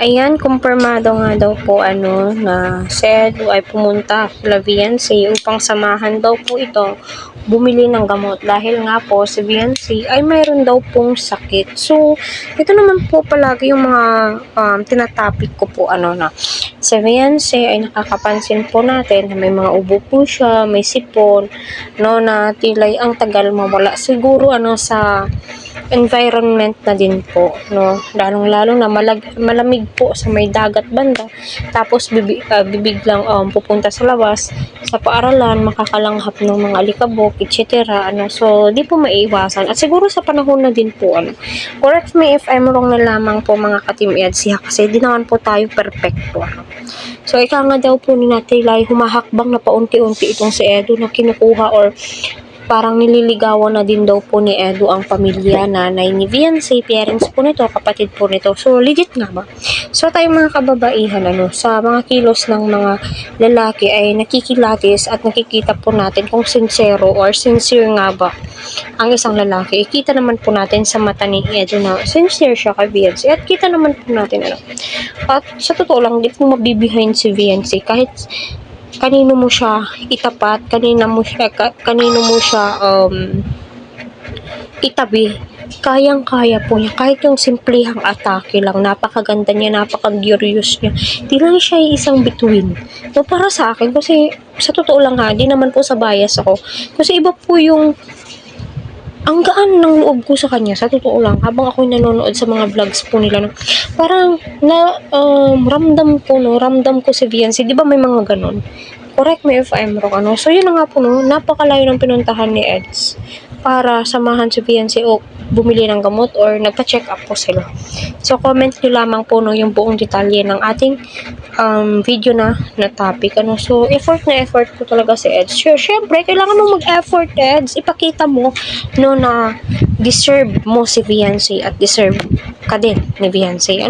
Ayan, kumpirmado nga daw po na si Edu ay pumunta kila Viancy upang samahan daw po ito bumili ng gamot dahil nga po si Viancy ay mayroon daw pong sakit. So, ito naman po palagi yung mga tinatapik ko po na si Viancy ay nakakapansin po natin na may mga ubo po siya, may sipon, na tilay ang tagal mawala. Siguro sa environment na din po, lalong-lalo na malamig po sa may dagat banda, tapos bibiglang pupunta sa labas, sa paaralan, makakalanghap ng mga alikabok, etc. So, di po maiiwasan. At siguro sa panahon na din po, correct me if I'm wrong na lamang po mga ka-Team EDSA, kasi di naman po tayo perfecto. So, ika nga daw po ni Natilay, humahakbang na paunti-unti itong si Edu na kinukuha or parang nililigawan na din daw po ni Edu ang pamilya, nanay ni Viancy, parents po nito, kapatid po nito. So, legit nga ba? So, tayo mga kababaihan, sa mga kilos ng mga lalaki ay nakikilatis at nakikita po natin kung sincere nga ba ang isang lalaki. Kita naman po natin sa mata ni Edu na sincere siya kay Viancy. At kita naman po natin, at sa totoo lang, di po mabibehind si Viancy kahit kanino mo siya itapat, kanino mo siya itabi, kayang-kaya po niya. Kahit yung simplihang atake lang, napakaganda niya, napaka-curious niya. Di lang siya isang bituin. So, para sa akin, kasi sa totoo lang di naman po sa bias ako. Kasi iba po yung ang gaan ng loob ko sa kanya, sa totoo lang, habang ako nanonood sa mga vlogs po nila, parang ramdam ko si Viancy, di ba may mga ganon? Correct me if I'm wrong, So, yun na nga po, napakalayo ng pinuntahan ni Eds para samahan si Viancy o bumili ng gamot or nagpa-check up po sila. So, comment nyo lamang po yung buong detalye ng ating video na topic. So, effort po talaga si Eds. Sure, syempre, kailangan mo mag-effort, Eds. Ipakita mo na deserve mo si Viancy at deserve ka din ni Viancy.